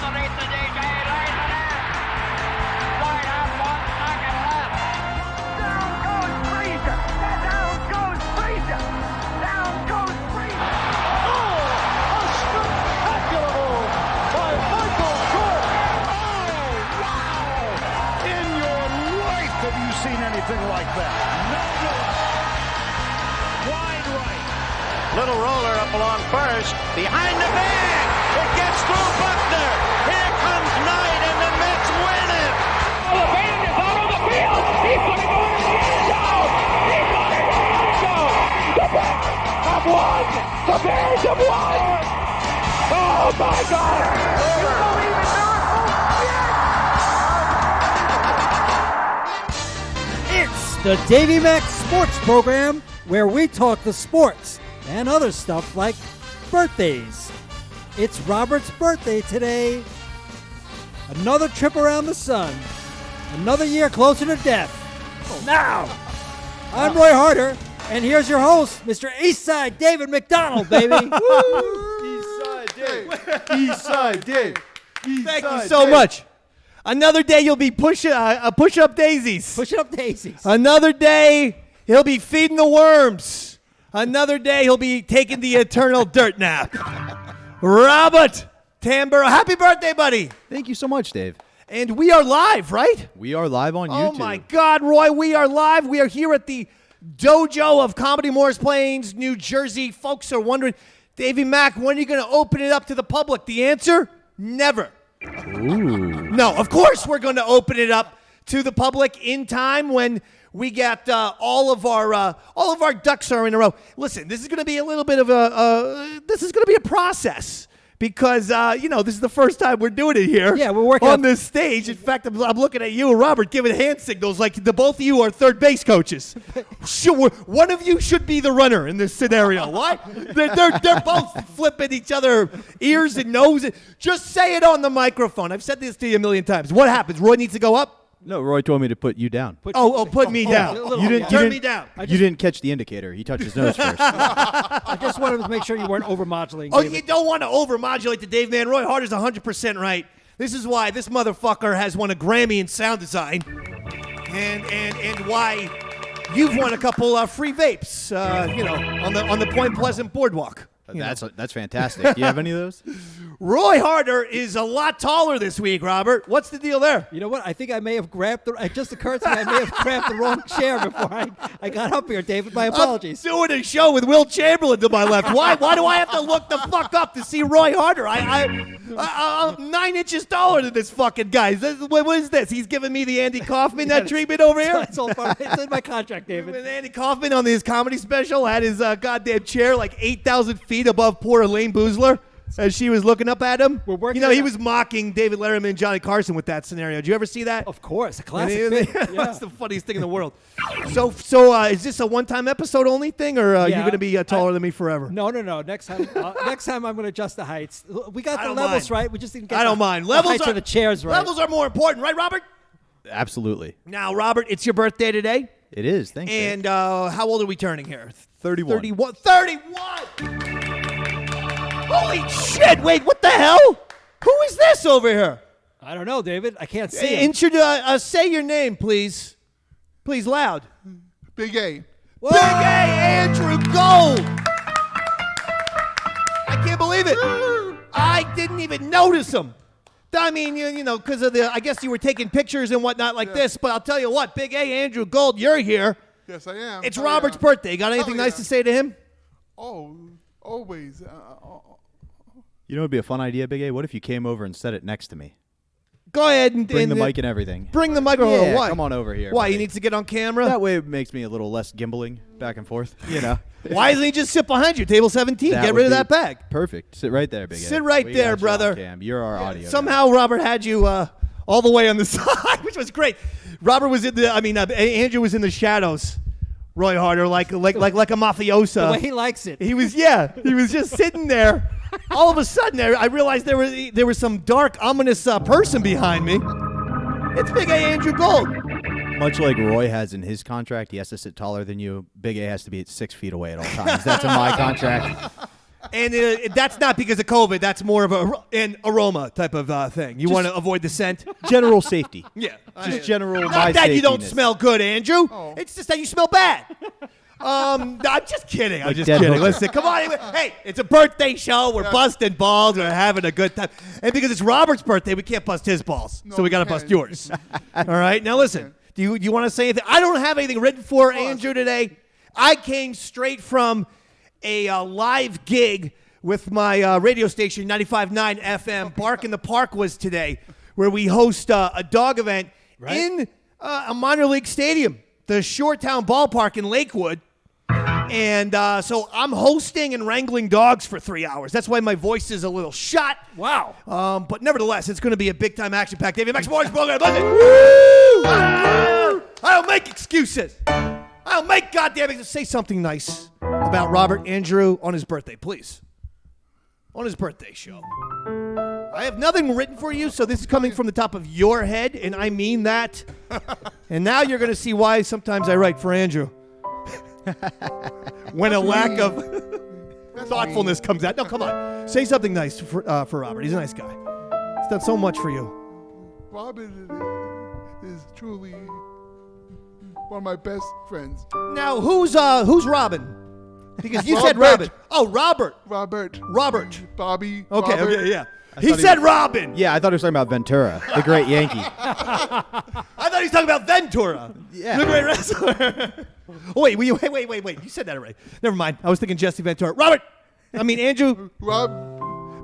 underneath the DJ, lays it in. Right up 1 second left. Down goes Frazier. Down goes Frazier. Down goes Frazier. Oh, a spectacular move by Michael Jordan. Oh, wow. In your life have you seen anything like that? No. Wide right. Little roller up along first. Behind the bag. It gets through Buckner. Here comes Knight, and the Mets win it. Oh, the band is out on the field. He's going to go in the end zone. He's going to go in the end zone. The Bears have won. The Bears have won. Oh, my God. You believe in miracles? Yes. It's the Davey Mac Sports Program, where we talk the sports and other stuff like birthdays. It's Robert's birthday today. Another trip around the sun. Another year closer to death. Now, I'm Roy Harder, and here's your host, Mr. Eastside David McDonald, baby. Eastside Dave. Eastside Dave. Thank you so much. Another day you'll be push-up daisies. Pushing up daisies. Another day he'll be feeding the worms. Another day he'll be taking the eternal dirt nap. Robert Tamburro, happy birthday, buddy. Thank you so much, Dave. And we are live, right? We are live on YouTube. Oh, my God, Roy, we are live. We are here at the Dojo of Comedy Morris Plains, New Jersey. Folks are wondering, Davey Mac, when are you going to open it up to the public? The answer, never. Ooh. No, of course we're going to open it up to the public in time when we get all of our ducks are in a row. Listen, this is going to be a little bit of a process because this is the first time we're doing it here. Yeah, we're working on this stage. In fact, I'm looking at you and Robert giving hand signals like the both of you are third base coaches. Sure, one of you should be the runner in this scenario. What? They're both flipping each other ears and noses. Just say it on the microphone. I've said this to you a million times. What happens? Roy needs to go up? No, Roy told me to put you down. Put me down. Turn me down. You didn't catch the indicator. He touched his nose first. I just wanted to make sure you weren't overmodulating. Oh, David. you don't want to overmodulate the Dave Man. Roy Harder's 100% right. This is why this motherfucker has won a Grammy in sound design, and why you've won a couple free vapes. On the Point Pleasant boardwalk. That's fantastic. Do you have any of those? Roy Harder is a lot taller this week, Robert. What's the deal there? You know what? I think I may have grabbed it just occurred to me I may have grabbed the wrong chair before I got up here, David. My apologies. I'm doing a show with Will Chamberlain to my left. Why do I have to look the fuck up to see Roy Harder? I'm 9 inches taller than this fucking guy. What is this? He's giving me the Andy Kaufman treatment over here? It's all fun. It's in my contract, David. When Andy Kaufman on his comedy special had his goddamn chair like 8,000 feet above poor Elaine Boozler as she was looking up at him. We're working he was mocking David Letterman and Johnny Carson with that scenario. Did you ever see that? Of course, a classic. That's the funniest thing in the world. So is this a one-time episode only thing, or are you going to be taller than me forever? No. Next time I'm going to adjust the heights. We got the levels right. We just didn't get mind. The heights of the chairs right. Levels are more important, right, Robert? Absolutely. Now, Robert, it's your birthday today. It is. Thanks. And how old are we turning here? 31. 31! Holy shit! Wait, what the hell? Who is this over here? I don't know, David. I can't see it. Say your name, please. Please, loud. Big A. Whoa. Big A, Andrew Gold. I can't believe it. I didn't even notice him. I mean, because of I guess you were taking pictures and whatnot like this, but I'll tell you what, Big A, Andrew Gold, you're here. Yes, I am. It's Robert's birthday. Got anything nice to say to him? Oh, always. You know what would be a fun idea, Big A? What if you came over and set it next to me? Go ahead and bring the mic and everything. Bring the microphone. Yeah, Why? come on over here. Why? Buddy. He needs to get on camera? That way it makes me a little less gimbling back and forth, Why doesn't he just sit behind you? Table 17. Get rid of that bag. Perfect. Sit right there, Big A. Sit right We there, got you brother. on cam. You're our audio Somehow guy. Robert had you all the way on the side, which was great. Robert was Andrew was in the shadows. Roy Harder, like a mafioso. The way he likes it. He was just sitting there. All of a sudden, I realized there was some dark, ominous person behind me. It's Big A, Andrew Gold. Much like Roy has in his contract, he has to sit taller than you. Big A has to be at 6 feet away at all times. That's in my contract. And that's not because of COVID. That's more of an aroma type of thing. You want to avoid the scent. General safety. Yeah. Just general Not my that you don't safetiness. smell good, Andrew. Oh. It's just that you smell bad. I'm just kidding. I'm just dead kidding. hooker. Listen, come on. Hey, it's a birthday show. We're busting balls. We're having a good time. And because it's Robert's birthday, we can't bust his balls. No, so we got to we bust can't. yours. All right? Now, listen. Do you want to say anything? I don't have anything written for Andrew today. I came straight from a live gig with my radio station, 95.9 FM. Bark in the Park was today, where we host a dog event in a minor league stadium, the Shoretown Ballpark in Lakewood. And so I'm hosting and wrangling dogs for 3 hours. That's why my voice is a little shot. Wow. But nevertheless, it's going to be a big-time action-packed Davey Mac Sports Program. Listen. Woo! I don't make excuses. I don't make goddamn excuses. Say something nice about Robert Andrew on his birthday, please. On his birthday show. I have nothing written for you, so this is coming from the top of your head, and I mean that. And now you're going to see why sometimes I write for Andrew. When a lack of thoughtfulness comes out. No, come on. Say something nice for Robert. He's a nice guy. He's done so much for you. Robert is truly one of my best friends. Now, who's Robin? Because you said Robert. Robin. Oh, Robert. Robert. Okay, Bobby. Robert. okay, yeah. He said Robin. Yeah, I thought he was talking about Ventura, the great Yankee. I thought he was talking about Ventura. Yeah. The great wrestler. Wait. You said that already. Never mind. I was thinking Jesse Ventura. Robert. I mean, Andrew.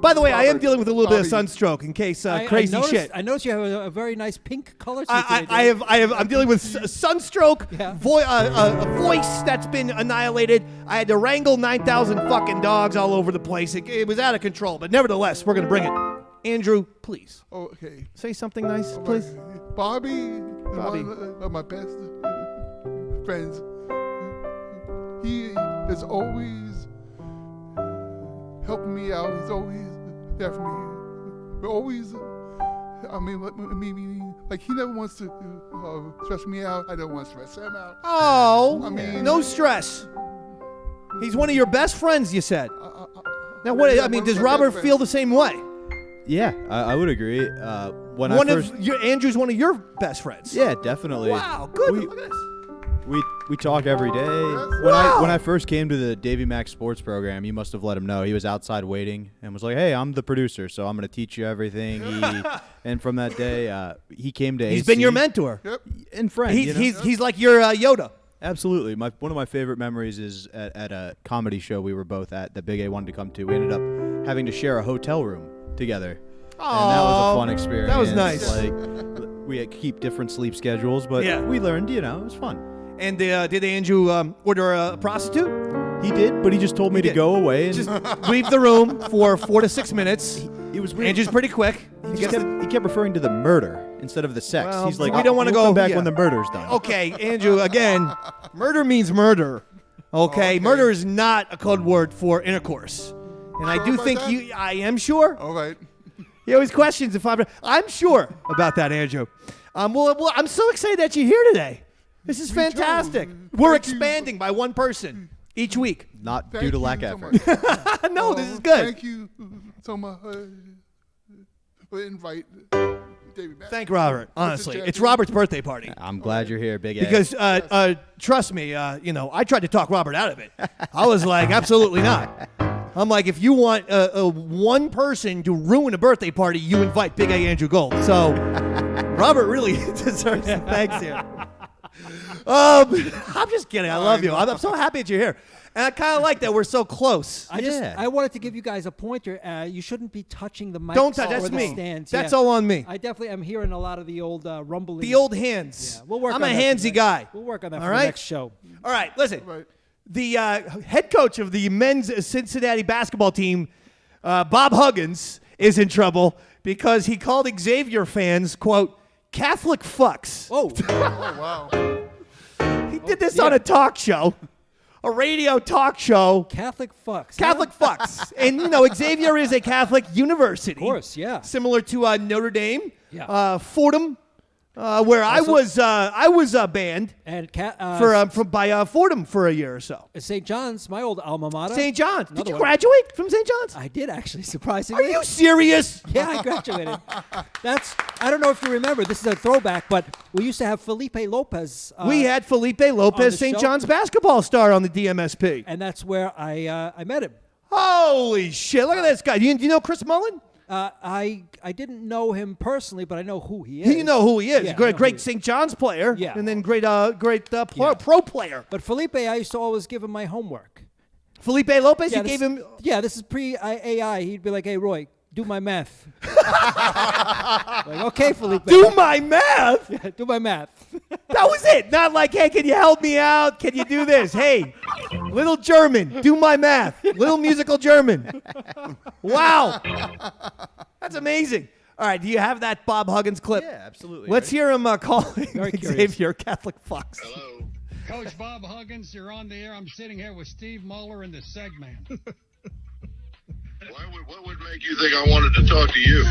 By the way, I am Robert. dealing with a little bit of Bobby. sunstroke in case crazy I noticed, shit. I noticed you have a very nice pink color. suit today, I'm dealing with sunstroke, Yeah. a voice that's been annihilated. I had to wrangle 9,000 fucking dogs all over the place. It was out of control, but nevertheless, we're going to bring it. Andrew, please. Okay. Say something nice, please. Bobby is Bobby. one of my best friends. He is always helping me out. He's always there for me. But always, like he never wants to stress me out. I don't want to stress him out. Oh, I mean- no stress. He's one of your best friends, you said. Now, what? Yeah, I mean, one of does my Robert best feel the same way? Yeah, I would agree. When One I first, of Andrew's one of your best friends. yeah, definitely. Wow, good. We, Look at this. we talk every day. Wow. When I first came to the Davey Mac Sports Program, you must have let him know. He was outside waiting and was like, "Hey, I'm the producer, so I'm going to teach you everything." And from that day, he came to. He's AC been your mentor. Yep. and friend. you know? He's like your Yoda. Absolutely. One of my favorite memories is at a comedy show we were both at that Big A wanted to come to. We ended up having to share a hotel room together. And that was a fun experience. That was nice. Like, we had keep different sleep schedules, but Yeah. we learned, it was fun. And did Andrew order a prostitute? He did, but he just told me to did. go away. And Just leave the room for 4 to 6 minutes. it was weird. Andrew's pretty quick. He kept referring to the murder instead of the sex. Well, He's like, we don't wanna we'll go- come back yeah. when the murder's done. Okay, Andrew, again, murder means murder. Okay? Murder is not a code word for intercourse. And I Sure do about think that? I am sure. All right. He always questions if I'm sure about that, Andrew. Well, I'm so excited that you're here today. This is Me too. fantastic. We're Thank you. expanding by one person each week. Not Thank due to you lack so of much. effort. No, this is good. Thank you so much for the invite, Davey Mac. Thank Robert. Honestly, Champion. it's Robert's birthday party. I'm glad you're here, Big A. Because trust me, I tried to talk Robert out of it. I was like, absolutely not. I'm like, if you want one person to ruin a birthday party, you invite Big A Andrew Gold. So Robert really deserves some thanks here. I'm just kidding. I love you. I'm so happy that you're here. And I kind of like that we're so close. I wanted to give you guys a pointer. You shouldn't be touching the mic Don't touch. or That's the me. stands. That's Yeah. all on me. I definitely am hearing a lot of the old rumbling. The old hands. Yeah, we'll work I'm on a that for handsy next- guy. We'll work on that All for right? the next show. All right, listen. Right. The head coach of the men's Cincinnati basketball team, Bob Huggins, is in trouble because he called Xavier fans, quote, Catholic fucks. Oh, Oh, wow. He did this on a talk show, a radio talk show. Catholic fucks. Catholic fucks. And, Xavier is a Catholic university. Of course, yeah. Similar to Notre Dame, Yeah. Fordham, where I was banned And by Fordham for a year or so. St. John's, my old alma mater. St. John's. Did Another you one. graduate from St. John's? I did actually, surprisingly. Are you serious? Yeah, I graduated. I don't know if you remember, this is a throwback, but we used to have Felipe Lopez. We had Felipe on Lopez, the St. show. John's basketball star on the DMSP. And that's where I met him. Holy shit! Look at this guy. Do you know Chris Mullen? I didn't know him personally, but I know who he is. You know who he is. Yeah, I know Great who he is. St. John's player. Yeah. And then great Yeah. pro player. But Felipe, I used to always give him my homework. Felipe Lopez, Yeah, you gave him. Yeah, this is pre-AI. He'd be like, "Hey, Roy, do my math." Like, okay, Felipe. Do my math. Yeah, do my math. That was it. Not like, hey, can you help me out? Can you do this? Hey, little German, do my math. Little musical German. Wow. That's amazing. All right, do you have that Bob Huggins clip? Yeah, absolutely. Let's hear him calling Very curious. Xavier Catholic Fox. Hello. Coach Bob Huggins, you're on the air. I'm sitting here with Steve Muller and the Segman. What would make you think I wanted to talk to you?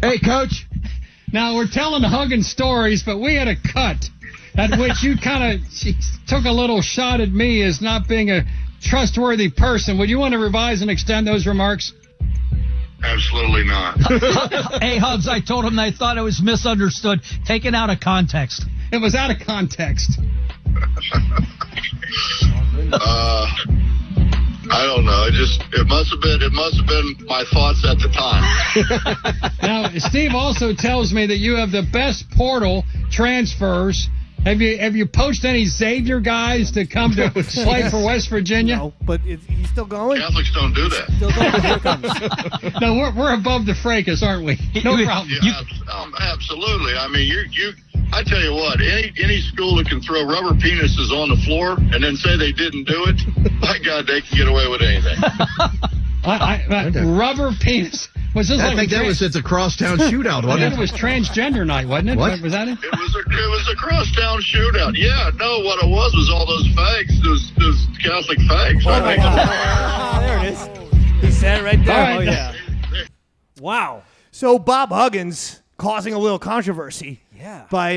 Hey, Coach. Now, we're telling Huggins stories, but we had a cut at which you kind of took a little shot at me as not being a trustworthy person. Would you want to revise and extend those remarks? Absolutely not. Hey, Hugs, I told him I thought it was misunderstood, taken out of context. It was out of context. I don't know. It must have been my thoughts at the time. Now, Steve also tells me that you have the best portal transfers. Have you poached any Xavier guys to come to play for West Virginia? No, but he's still going? Catholics don't do that. Still going. Here it comes. No, we're above the fracas, aren't we? No problem. Yeah, absolutely. I mean, I tell you what, any school that can throw rubber penises on the floor and then say they didn't do it, my God, they can get away with anything. Rubber penis. Was this I think that was at the Crosstown Shootout, I wasn't think it? it was transgender night, wasn't it? What? Was that it? It was a crosstown shootout. Yeah, no, what it was all those fags, those Catholic fags. I think. There it is. He said it right there. All right. Oh, yeah. Wow. So Bob Huggins causing a little controversy Yeah. by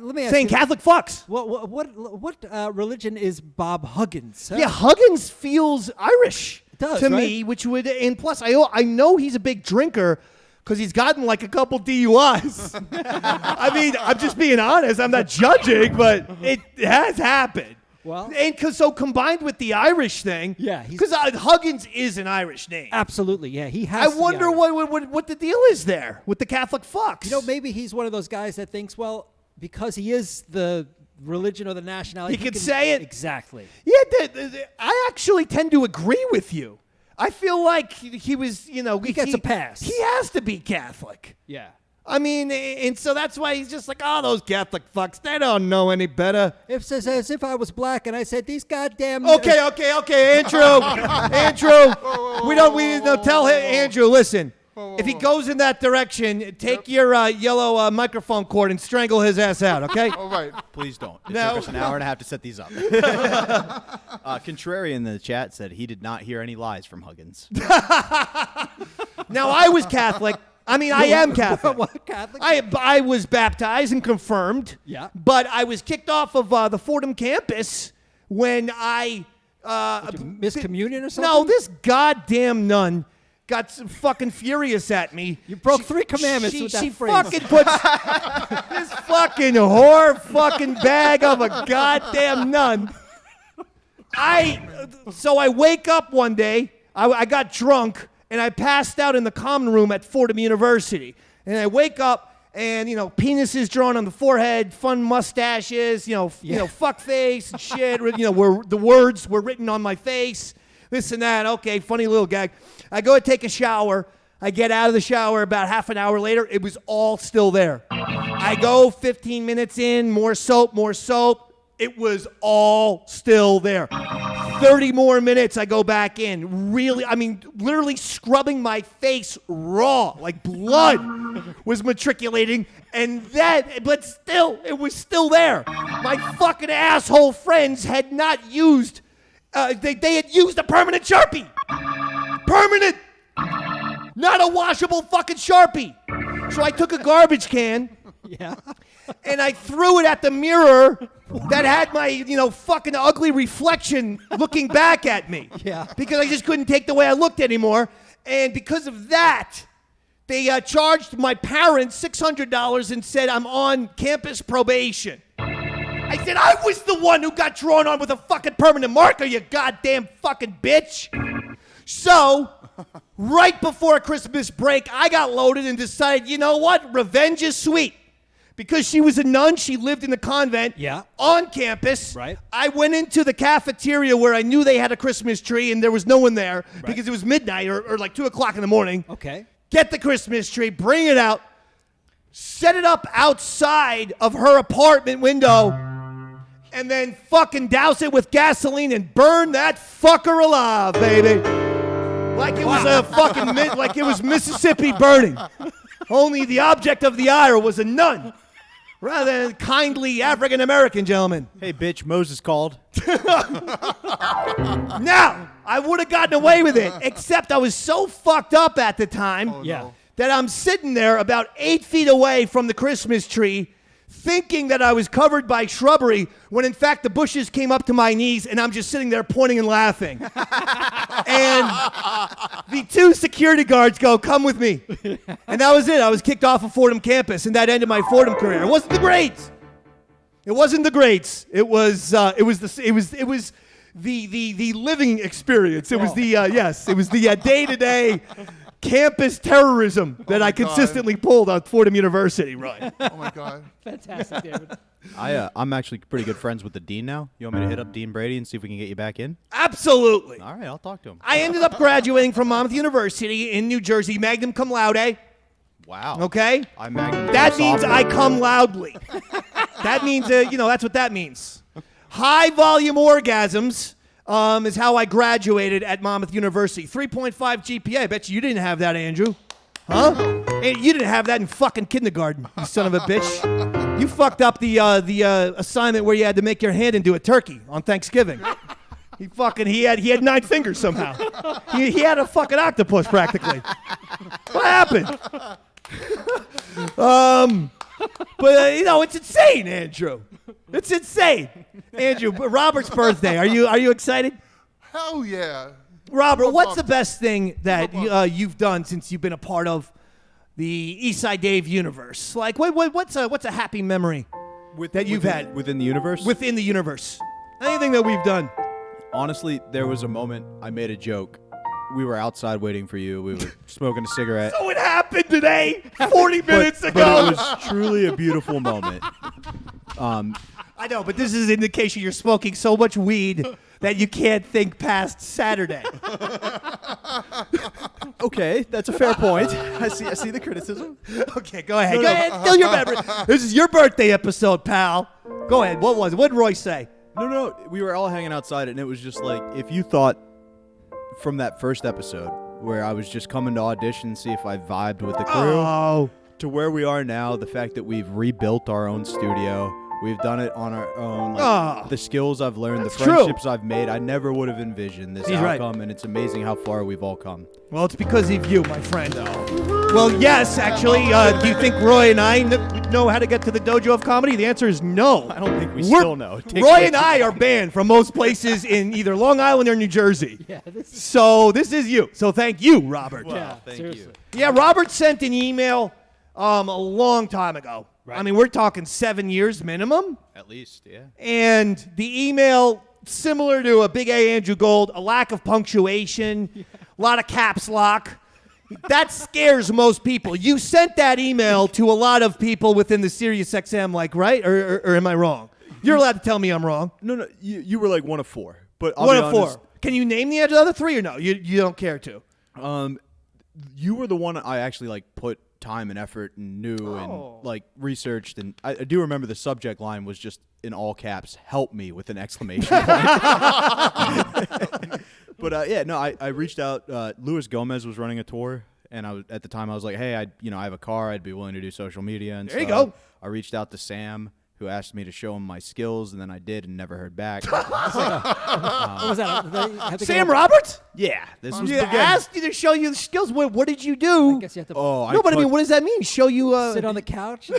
let me ask saying you- Catholic fucks. What religion is Bob Huggins? Huh? Yeah, Huggins feels Irish does, to me, which would, and plus I know he's a big drinker because he's gotten like a couple DUIs. I mean, I'm just being honest. I'm not judging, but it has happened. Well, And so combined with the Irish thing, Yeah, because Huggins is an Irish name. absolutely. Yeah, he I has. to be wonder Irish. what the deal is there with the Catholic fucks. You know, maybe he's one of those guys that thinks, well, because he is the religion or the nationality, He can say it. exactly. Yeah, I actually tend to agree with you. I feel like he was, he gets a pass. He has to be Catholic. Yeah. I mean, and so that's why he's just like, oh, those Catholic fucks, they don't know any better. If it's as if I was black and I said these goddamn. Okay, Andrew, we don't tell him, Andrew. Listen, if he goes in that direction, take your yellow microphone cord and strangle his ass out. Okay. All right. Please don't. It No. took us an hour and a half to set these up. Contrary in the chat said he did not hear any lies from Huggins. Now I was Catholic. I mean, I am Catholic. What, Catholic? I was baptized and confirmed. Yeah. But I was kicked off of the Fordham campus when I Miss Communion or something? No, this goddamn nun got so fucking furious at me. You broke 3 commandments with that she phrase. fucking puts this fucking whore fucking bag of a goddamn nun. So I wake up one day, I got drunk, and I passed out in the common room at Fordham University. And I wake up, and, penises drawn on the forehead, fun mustaches, fuck face and shit, where the words were written on my face, this and that. Okay, funny little gag. I go to take a shower. I get out of the shower about half an hour later. It was all still there. I go 15 minutes in, more soap. It was all still there. 30 more minutes, I go back in. Literally scrubbing my face raw, like blood was matriculating. But still, it was still there. My fucking asshole friends had not used, they had used a permanent Sharpie. Permanent! Not a washable fucking Sharpie. So I took a garbage can. Yeah. And I threw it at the mirror that had my, fucking ugly reflection looking back at me. Yeah. Because I just couldn't take the way I looked anymore. And because of that, they charged my parents $600 and said I'm on campus probation. I said, I was the one who got drawn on with a fucking permanent marker, you goddamn fucking bitch. So, right before Christmas break, I got loaded and decided, you know what? Revenge is sweet. Because she was a nun, she lived in the convent on campus. Right. I went into the cafeteria where I knew they had a Christmas tree and there was no one there because it was midnight or like 2 o'clock in the morning. Okay. Get the Christmas tree, bring it out, set it up outside of her apartment window, and then fucking douse it with gasoline and burn that fucker alive, baby. Like it was a fucking, like it was Mississippi burning. Only the object of the ire was a nun, rather than a kindly African-American gentleman. Hey, bitch, Moses called. Now, I would have gotten away with it, except I was so fucked up at the time that I'm sitting there about 8 feet away from the Christmas tree, thinking that I was covered by shrubbery, when in fact the bushes came up to my knees, and I'm just sitting there pointing and laughing. And the 2 security guards go, come with me. And that was it. I was kicked off of Fordham campus, and that ended my Fordham career. It wasn't the grades. It wasn't the grades. It was the living experience. It was the day-to-day campus terrorism that I consistently pulled on Fordham University, Ryan. Oh my God. Fantastic, David. I'm actually pretty good friends with the dean now. You want me to hit up Dean Brady and see if we can get you back in? Absolutely. All right, I'll talk to him. I ended up graduating from Monmouth University in New Jersey, magna cum laude. Wow. Okay? I'm magna That means I come loudly. That means, that's what that means. High volume orgasms is how I graduated at Monmouth University. 3.5 GPA. I bet you didn't have that, Andrew. Huh? And you didn't have that in fucking kindergarten, you son of a bitch. You fucked up the assignment where you had to make your hand into a turkey on Thanksgiving. He had 9 fingers somehow. He had a fucking octopus practically. What happened? But it's insane, Andrew. It's insane, Andrew. Robert's birthday. Are you excited? Hell yeah. Robert, what's the best thing that you've done since you've been a part of the Eastside Dave universe? Like, what's a happy memory that you've had within the universe? Within the universe, anything that we've done. Honestly, there was a moment I made a joke. We were outside waiting for you. We were smoking a cigarette. So it happened today, 40 minutes ago. But it was truly a beautiful moment. I know, but this is an indication you're smoking so much weed that you can't think past Saturday. Okay, that's a fair point. I see the criticism. Okay, go ahead. Go ahead. Tell your memory. This is your birthday episode, pal. Go ahead. What was it? What did Roy say? No. We were all hanging outside, and it was just like, if you thought from that first episode where I was just coming to audition, see if I vibed with the crew, to where we are now, the fact that we've rebuilt our own studio, we've done it on our own, the skills I've learned, the friendships I've made, I never would have envisioned this outcome, and it's amazing how far we've all come. Well, it's because of you, my friend. Well, yes, actually. Do you think Roy and I know how to get to the Dojo of Comedy? The answer is no. I don't think we still know. Roy and I are banned from most places in either Long Island or New Jersey. Yeah, so this is you. So thank you, Robert. Well, thank you. Yeah, Robert sent an email a long time ago. Right. I mean, we're talking 7 years minimum. At least, yeah. And the email, similar to a Big A Andrew Gold, a lack of punctuation, a lot of caps lock. That scares most people. You sent that email to a lot of people within the SiriusXM, like, right? Or am I wrong? You're allowed to tell me I'm wrong. No, you were like one of 4. But one of 4. Can you name the other 3 or no? You don't care to? You were the one I actually put time and effort and knew and researched, and I do remember the subject line was just in all caps, "Help me," with an exclamation point. But I reached out. Luis Gomez was running a tour, and at the time I was like, hey, I have a car, I'd be willing to do social media and there stuff. You go. I reached out to Sam, who asked me to show him my skills, and then I did and never heard back. What was that? Sam Roberts? Yeah, this was You the asked you to show you the skills. What did you do? I guess you have to No, but I mean, what does that mean? Show you sit on the couch?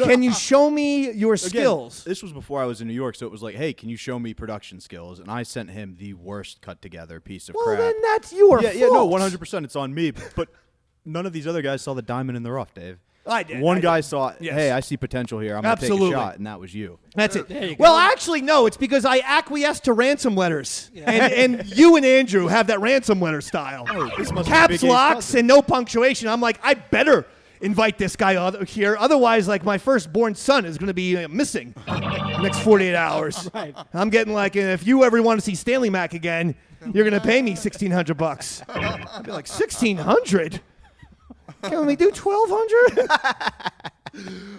Can you show me your skills? This was before I was in New York, so it was like, hey, can you show me production skills? And I sent him the worst cut together piece of crap. Well, then that's your fault. Yeah, no, 100%. It's on me. But none of these other guys saw the diamond in the rough, Dave. I did. One guy saw, hey, I see potential here. I'm going to take a shot, and that was you. That's it. Well, actually, no. It's because I acquiesced to ransom letters. Yeah. And you and Andrew have that ransom letter style. Caps locks and no punctuation. I'm like, I better invite this guy here. Otherwise, like, my firstborn son is going to be missing the next 48 hours. Right. I'm getting like, if you ever want to see Stanley Mac again, you're going to pay me $1,600. I'd be like, $1,600? Can we do 1,200?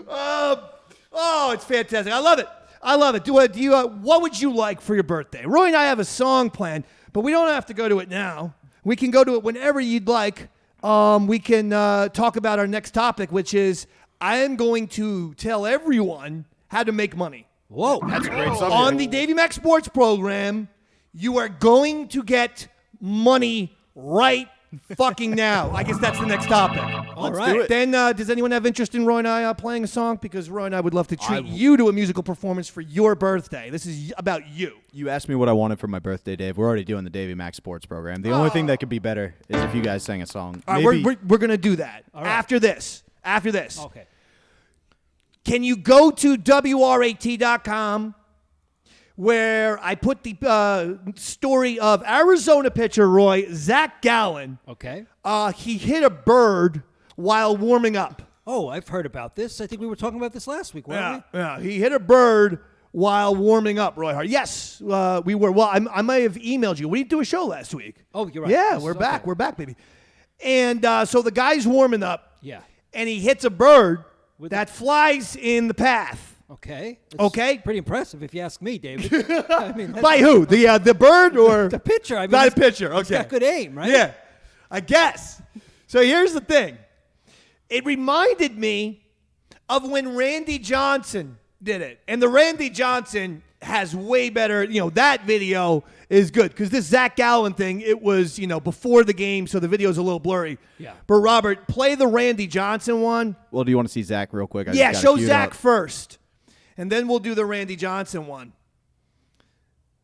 Oh, it's fantastic. I love it. I love it. What would you like for your birthday? Roy and I have a song planned, but we don't have to go to it now. We can go to it whenever you'd like. We can talk about our next topic, which is I am going to tell everyone how to make money. Whoa. That's a great subject. On the Davey Mac Sports Program, you are going to get money right fucking now. I guess that's the next topic. Let's do it. Then, does anyone have interest in Roy and I playing a song? Because Roy and I would love to treat you to a musical performance for your birthday. This is about you. You asked me what I wanted for my birthday, Dave. We're already doing the Davey Mac Sports Program. The only thing that could be better is if you guys sang a song. All right, we're going to do that after this. After this. Okay. Can you go to WRAT.com where I put the story of Arizona pitcher, Roy, Zach Gallen. Okay. He hit a bird while warming up. Oh, I've heard about this. I think we were talking about this last week, weren't we? Yeah, he hit a bird while warming up, Roy Hart. Yes, we were. Well, I might have emailed you. We didn't do a show last week. Oh, you're right. Yeah, Yes, we're okay. back. We're back, baby. And so the guy's warming up. Yeah. And he hits a bird that flies in the path. Okay. Okay. Pretty impressive, if you ask me, David. I mean, By who? The bird or the pitcher? I mean, not a pitcher. Okay. He's got good aim, right? Yeah, I guess. So here's the thing. It reminded me of when Randy Johnson did it, and the Randy Johnson has way better. That video is good because this Zach Gallen thing, it was before the game, so the video's a little blurry. Yeah. But Robert, play the Randy Johnson one. Well, do you want to see Zach real quick? Yeah, show Zach first. And then we'll do the Randy Johnson one.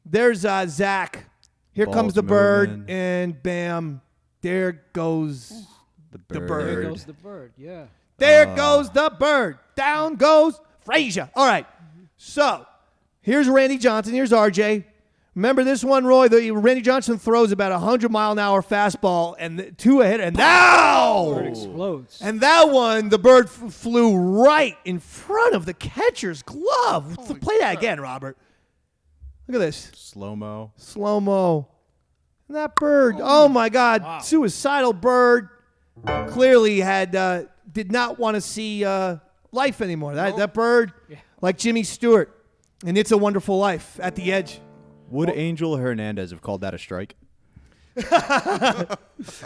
There's Zach. Here Ball's comes the bird, moving. and bam, there goes the bird. There goes the bird, yeah. There goes the bird. Down goes Frazier. All right. So here's Randy Johnson. Here's RJ. Remember this one, Roy? Randy Johnson throws about 100-mile-an-hour fastball and to a hitter. And now The bird explodes. And that one, the bird flew right in front of the catcher's glove. Play that again, Robert. Look at this. Slow-mo. Slow-mo. And that bird, oh my God, wow. Suicidal bird. Clearly did not want to see life anymore. That bird, like Jimmy Stewart, and It's a Wonderful Life at the edge. Would Angel Hernandez have called that a strike?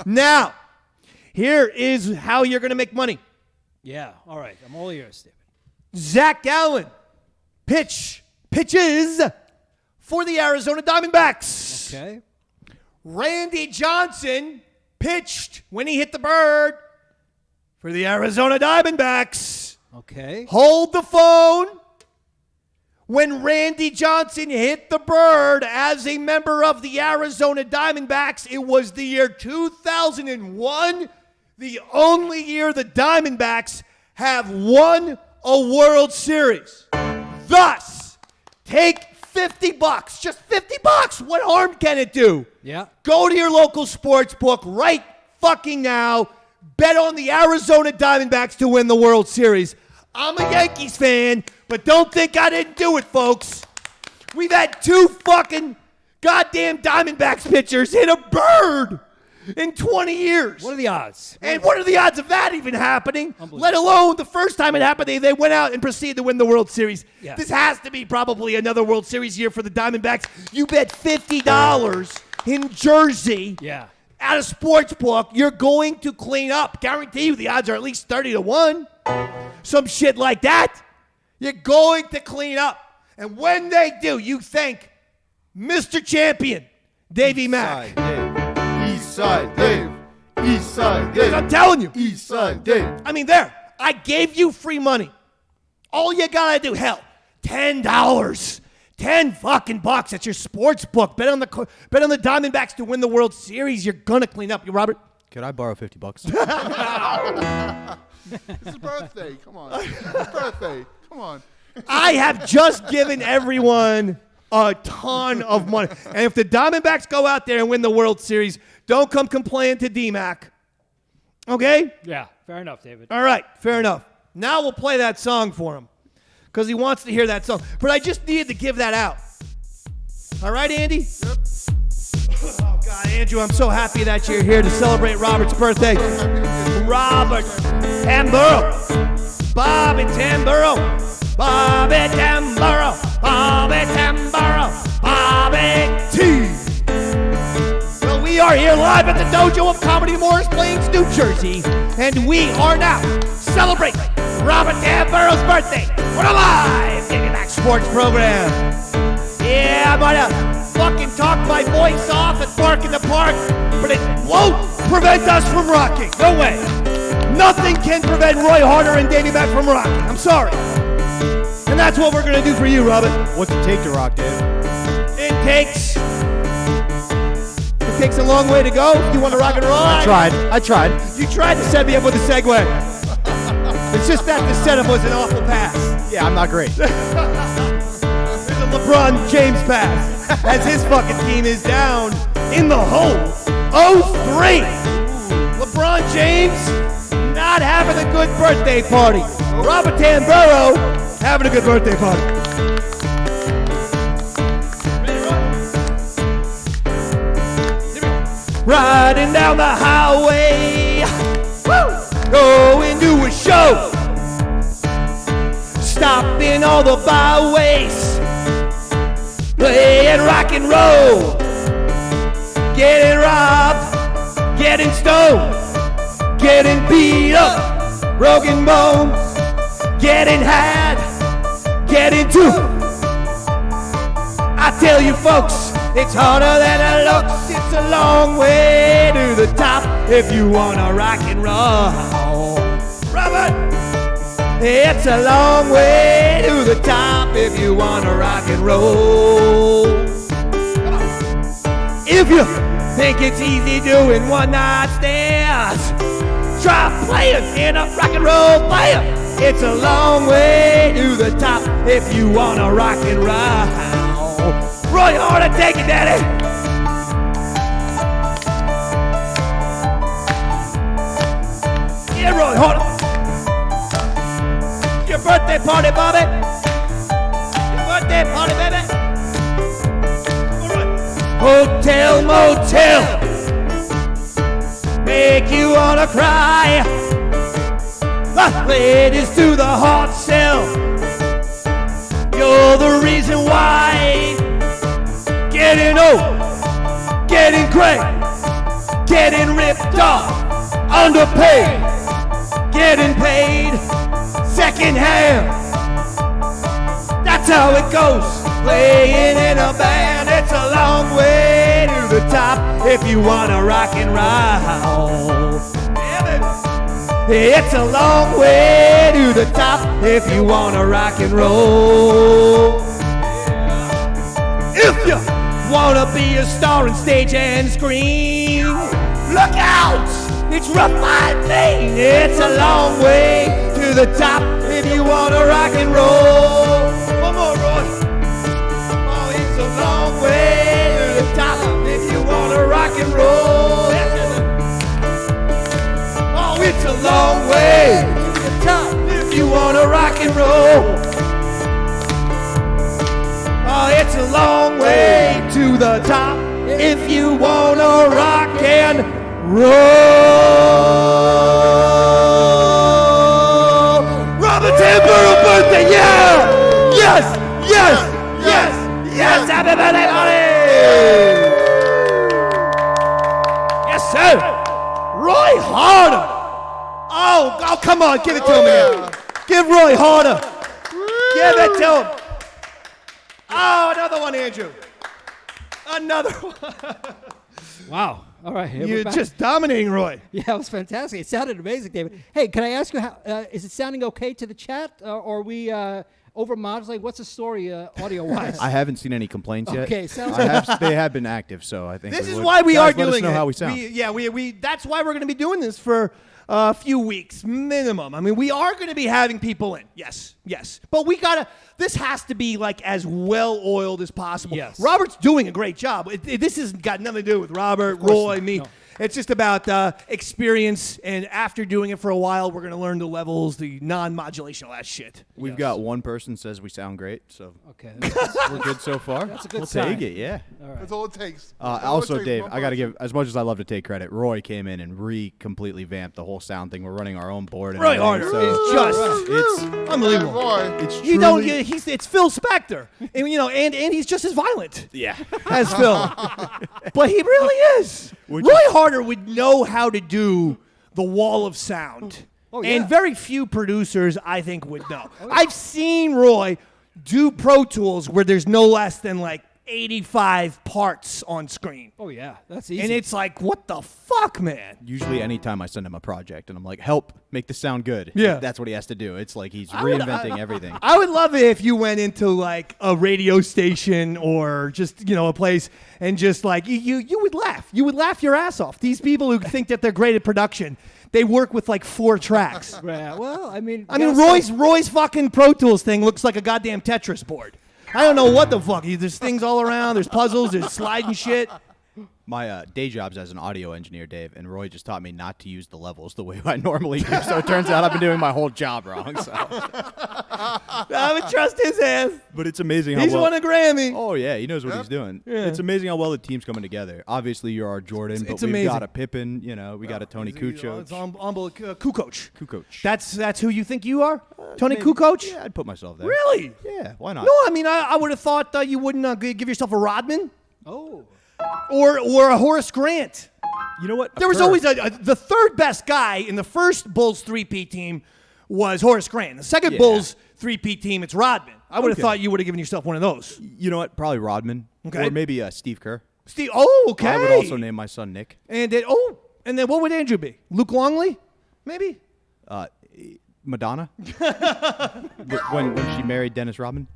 Now, here is how you're going to make money. Yeah, all right. I'm all ears, David. Zach Gallen pitches for the Arizona Diamondbacks. Okay. Randy Johnson pitched when he hit the bird for the Arizona Diamondbacks. Okay. Hold the phone. When Randy Johnson hit the bird as a member of the Arizona Diamondbacks, it was the year 2001, the only year the Diamondbacks have won a World Series. Thus, take $50, just $50. What harm can it do? Yeah. Go to your local sports book right fucking now. Bet on the Arizona Diamondbacks to win the World Series. I'm a Yankees fan, but don't think I didn't do it, folks. We've had 2 fucking goddamn Diamondbacks pitchers hit a bird in 20 years. What are the odds? And what are the odds of that even happening? Let alone the first time it happened, they went out and proceeded to win the World Series. Yeah. This has to be probably another World Series year for the Diamondbacks. You bet $50 in Jersey. Yeah. At a sports book, you're going to clean up. Guarantee you the odds are at least 30-1. Some shit like that. You're going to clean up. And when they do, you thank Mr. Champion, Davey Mac. Eastside Dave. Eastside Dave. I'm telling you. Eastside Dave. I mean, there. I gave you free money. All you gotta do, hell, $10. 10 fucking bucks at your sports book. Bet on the Diamondbacks to win the World Series. You're gonna clean up. You, Robert? Could I borrow $50? It's a birthday. Come on. It's a birthday. Come on. I have just given everyone a ton of money. And if the Diamondbacks go out there and win the World Series, don't come complaining to D-Mac. Okay? Yeah, fair enough, David. All right, fair enough. Now we'll play that song for him because he wants to hear that song. But I just needed to give that out. All right, Andy? Yep. Oh, God, Andrew, I'm so happy that you're here to celebrate Robert's birthday. Robert Tamburro. Bobby Tamburro. Bobby Tamburro. Bobby Tamburro. Bobby T. Well, we are here live at the Dojo of Comedy Morris Plains, New Jersey. And we are now celebrating Robert Tamburro's birthday for a live Davey Mac Sports Program. Yeah, I'm gonna fucking talk my voice off and bark in the park, but it won't prevent us from rocking. No way. Nothing can prevent Roy Harder and Davey Mac from rocking. I'm sorry. And that's what we're gonna do for you, Robert. What's it take to rock, Dave? It takes a long way to go. You want to rock and roll? I tried. You tried to set me up with a segue. It's just that the setup was an awful pass. Yeah, I'm not great. There's a LeBron James pass as his fucking team is down in the hole. 0-3. LeBron James not having a good birthday party. Robert Tamburro having a good birthday party. Riding down the highway, woo, going to a show, stopping all the byways, playing rock and roll, getting robbed, getting stoned, getting beat up, broken bones, getting had, getting to. I tell you folks, it's harder than it looks. It's a long way to the top if you wanna rock and roll. Robert, it's a long way to the top if you wanna rock and roll. If you think it's easy doing one night stands, try playing in a rock and roll player. It's a long way to the top if you wanna rock and roll. Roy Harder, take it, Daddy. Yeah, Roy Harder. Your birthday party, Bobby. Your birthday party, baby. All right. Hotel, motel, make you wanna cry. Ladies to the hard sell. You're the reason why. Getting old, getting gray, getting ripped off, underpaid, getting paid second hand. That's how it goes, playing in a band. It's a long way to the top if you wanna rock and roll. It's a long way to the top if you wanna rock and roll. If you wanna be a star on stage and scream, look out! It's rough by pain. It's a long way to the top if you wanna rock and roll. One more, Roy. Oh, it's a long way to the top if you wanna rock and roll. Oh, it's a long way to the top if you wanna rock and roll. Oh, it's a long way to the top if you wanna rock and roll. Robert Tamburro birthday, yeah! Yes, yes, yes, yes, happy birthday, buddy! Yes, sir! Roy Harder! Oh, come on, give it to him, man. Give Roy Harder. Give it to him. Oh, another one, Andrew. Another one. Wow. All right. You're just dominating, Roy. Yeah, it was fantastic. It sounded amazing, David. Hey, can I ask you, is it sounding okay to the chat? Or are we over-modulating? What's the story audio-wise? I haven't seen any complaints yet. Okay, sounds They have been active, so I think this is why we guys, are let us doing know it. how we sound. We that's why we're going to be doing this for a few weeks minimum. I mean, we are going to be having people in. Yes. But this has to be like as well-oiled as possible. Yes. Robert's doing a great job. This has got nothing to do with Robert, Roy, me. No. It's just about experience, and after doing it for a while, we're going to learn the levels, the non-modulation, all that shit. We've got one person says we sound great, so Okay. we're good so far. That's a good we'll sign. take it, yeah. All right. That's all it takes. That's all Also, it takes, Dave, one I got to person. give, as much as I love to take credit, Roy came in and completely vamped the whole sound thing. We're running our own board. And Roy everything, Harder so is just it's unbelievable. Roy. it's You truly, don't. It's Phil Spector, and he's just as violent yeah. as Phil, but he really is. Roy Harder would know how to do the wall of sound, and very few producers, I think, would know. I've seen Roy do Pro Tools where there's no less than like 85 parts on screen. Oh, yeah. That's easy. And it's like, what the fuck, man? Usually, anytime I send him a project and I'm like, help make this sound good. Yeah. That's what he has to do. It's like he's reinventing everything. I would love it if you went into like a radio station or just, a place and just like you would laugh. You would laugh your ass off. These people who think that they're great at production, they work with like 4 tracks. Yeah, well, I mean, Roy's fucking Pro Tools thing looks like a goddamn Tetris board. I don't know what the fuck. There's things all around. There's puzzles. There's sliding shit. My day job's as an audio engineer, Dave, and Roy just taught me not to use the levels the way I normally do. So it turns out I've been doing my whole job wrong. So. I would trust his ass. But it's amazing how He's well. won a Grammy. Oh, yeah, he knows what he's doing. Yeah. It's amazing how well the team's coming together. Obviously, you're our Jordan, but it's we've amazing. got a Pippen, we got a Tony Kukoc. It's Kukoc. Kukoc. That's who you think you are? Tony Kukoc? Yeah, I'd put myself there. Really? Yeah, why not? No, I mean, I would have thought you wouldn't give yourself a Rodman. Oh. Or a Horace Grant. You know what? There was always the third best guy in the first Bulls 3P team was Horace Grant. The second Bulls 3P team, it's Rodman. I would have thought you would have given yourself one of those. You know what? Probably Rodman. Okay. Or maybe Steve Kerr. Okay. I would also name my son Nick. And then what would Andrew be? Luke Longley? Maybe? Madonna. when she married Dennis Rodman.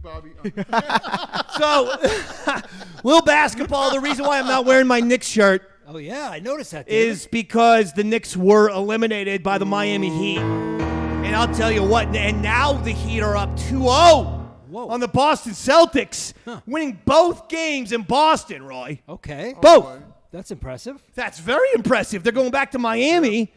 Bobby. So, little basketball. The reason why I'm not wearing my Knicks shirt Oh, yeah, I noticed that. David. is because the Knicks were eliminated by the Miami Heat. And I'll tell you what, and now the Heat are up 2-0 on the Boston Celtics, winning both games in Boston, Roy. Okay. Both. That's impressive. That's very impressive. They're going back to Miami,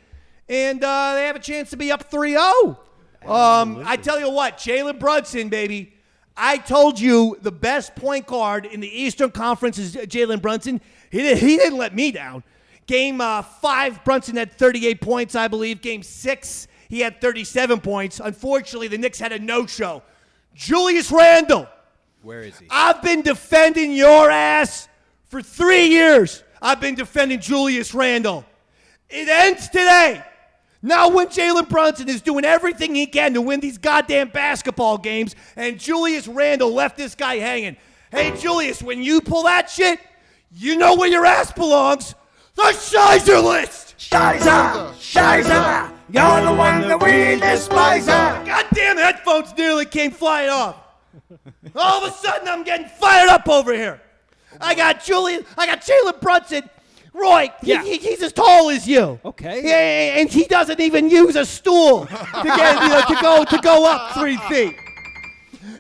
and they have a chance to be up 3-0. I tell you what, Jalen Brunson, baby. I told you the best point guard in the Eastern Conference is Jalen Brunson. He didn't let me down. Game 5, Brunson had 38 points, I believe. Game 6, he had 37 points. Unfortunately, the Knicks had a no-show. Julius Randle. Where is he? I've been defending your ass for 3 years. I've been defending Julius Randle. It ends today. Now when Jalen Brunson is doing everything he can to win these goddamn basketball games, and Julius Randle left this guy hanging. Hey, Julius, when you pull that shit, you know where your ass belongs. The Shizer List! Shizer! You're the one that we despise. Goddamn headphones nearly came flying off. All of a sudden, I'm getting fired up over here. I got Jalen Brunson. Roy, he's as tall as you. Okay. And he doesn't even use a stool to go up 3 feet.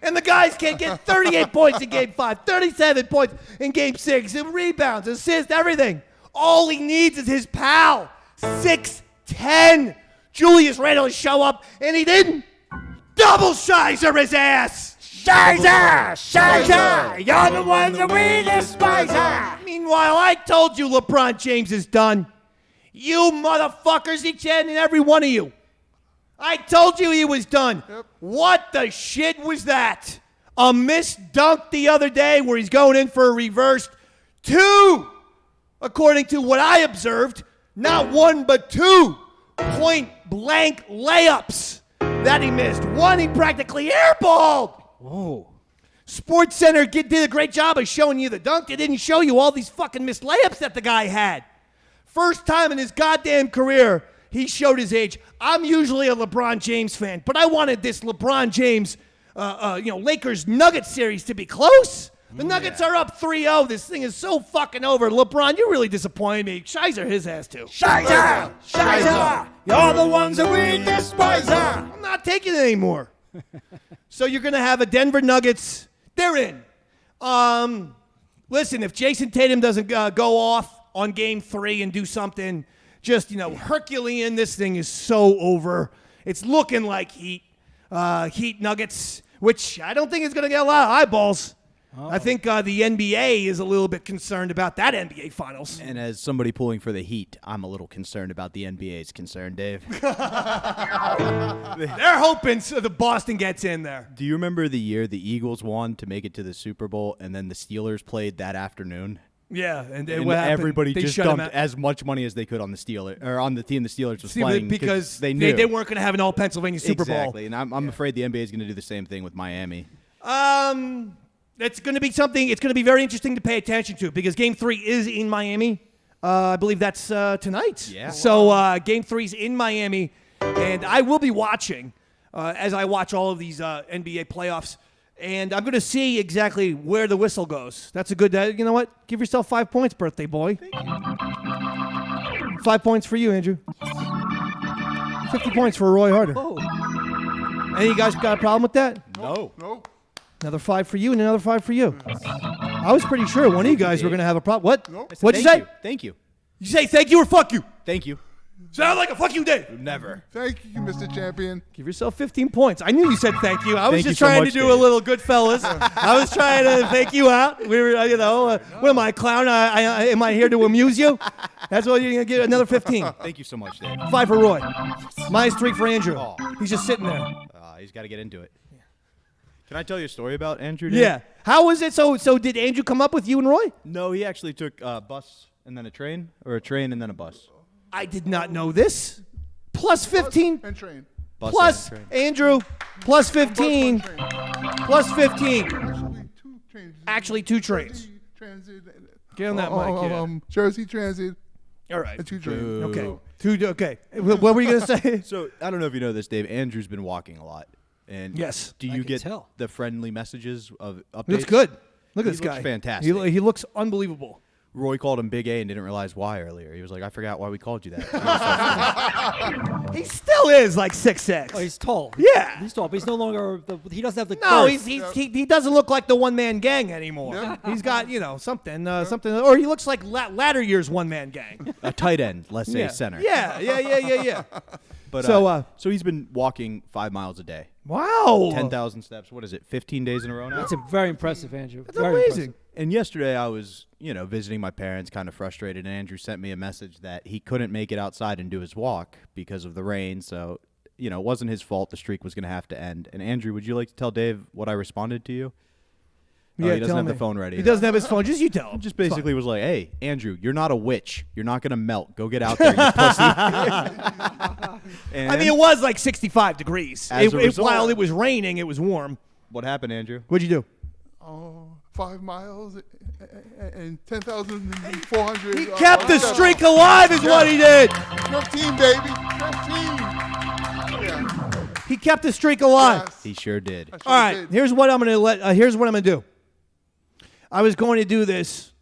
And the guys can get 38 points in Game 5, 37 points in Game 6, and rebounds, assists, everything. All he needs is his pal, 6'10". Julius Randle to show up, and he didn't. Double Shizer his ass. Shizer! You're the one that we despise. Meanwhile, I told you LeBron James is done. You motherfuckers, each and every one of you. I told you he was done. Yep. What the shit was that? A missed dunk the other day where he's going in for a reversed 2, according to what I observed, not 1 but 2 point-blank layups. That he missed. One he practically airballed. Whoa. Sports Center did a great job of showing you the dunk. They didn't show you all these fucking missed layups that the guy had. First time in his goddamn career, he showed his age. I'm usually a LeBron James fan, but I wanted this LeBron James, Lakers Nuggets series to be close. The Nuggets are up 3-0. This thing is so fucking over. LeBron, you really disappointed me. Shizer his ass too. Shizer! Shizer! You're the ones that we despise. I'm not taking it anymore. So you're going to have a Denver Nuggets. They're in. Listen, if Jason Tatum doesn't go off on Game 3 and do something just, Herculean, this thing is so over. It's looking like Heat Nuggets, which I don't think is going to get a lot of eyeballs. Oh. I think the NBA is a little bit concerned about that NBA Finals. And as somebody pulling for the Heat, I'm a little concerned about the NBA's concern, Dave. They're hoping the Boston gets in there. Do you remember the year the Eagles won to make it to the Super Bowl, and then the Steelers played that afternoon? Yeah, and everybody just dumped as much money as they could on the Steelers or on the team the Steelers was playing because they knew they weren't going to have an all Pennsylvania Super Bowl. Exactly, and I'm afraid the NBA is going to do the same thing with Miami. It's going to be something. It's going to be very interesting to pay attention to because Game 3 is in Miami. I believe that's tonight. Yeah. So Game 3 is in Miami, and I will be watching as I watch all of these NBA playoffs. And I'm going to see exactly where the whistle goes. That's a good, you know what? Give yourself 5 points, birthday boy. Thank you. 5 points for you, Andrew. 50 points for Roy Harder. Oh. Any of you guys got a problem with that? No. Another 5 for you and another 5 for you. I was pretty sure one of you guys were going to have a problem. What? Nope. What'd you say? Thank you. You say thank you or fuck you? Thank you. Sound like a fuck you day. Never. Thank you, Mr. Champion. Give yourself 15 points. I knew you said thank you. I was Thank you just so trying much, to do Dave. a little Goodfellas. I was trying to fake you out. We were, what am I, a clown? Am I here to amuse you? That's why you're going to get another 15. Thank you so much, Dave. 5 for Roy. Minus 3 for Andrew. Oh. He's just sitting there. He's got to get into it. Can I tell you a story about Andrew? Dave? Yeah. How was it? So did Andrew come up with you and Roy? No, he actually took a bus and then a train, or a train and then a bus. I did not know this. Plus 15. And train. Bus Plus, and train. Andrew, plus 15. Bus, one train. Plus 15. Actually, 2 trains. Actually, 2 trains. Jersey Transit. Get on that mic, yeah. Jersey Transit. All right. And 2 trains. Okay. Okay. What were you going to say? So I don't know if you know this, Dave. Andrew's been walking a lot. And Yes. do I you can get tell. the friendly messages of updates? Looks good. Look at He this guy. looks fantastic. He looks unbelievable. Roy called him Big A and didn't realize why earlier. He was like, I forgot why we called you that. He still is like 6'6". Oh, he's tall. Yeah. He's tall, but he's no longer. He doesn't have the. No, girth. he doesn't look like the one-man gang anymore. Yeah. He's got, something, or he looks like latter year's one-man gang. A tight end, let's say Yeah. center. Yeah. But, So, so he's been walking 5 miles a day. Wow. 10,000 steps. What is it, 15 days in a row now? That's very impressive, Andrew. That's Very amazing. impressive. And yesterday I was, visiting my parents, kind of frustrated, and Andrew sent me a message that he couldn't make it outside and do his walk because of the rain. So, it wasn't his fault. The streak was going to have to end. And Andrew, would you like to tell Dave what I responded to you? Yeah, he doesn't tell have me. the phone ready. He doesn't have his phone. Just you tell him. Just basically was like, hey, Andrew, you're not a witch. You're not going to melt. Go get out there, you pussy. And I mean, it was like 65 degrees. As a result- While it was raining, it was warm. what happened, Andrew? What'd you do? 5 miles and 10,400. He kept the streak alive is what he did. 15, baby. 15. Yeah. He kept the streak alive. Yes. He sure did. I sure All right, did. here's what I'm gonna do. I was going to do this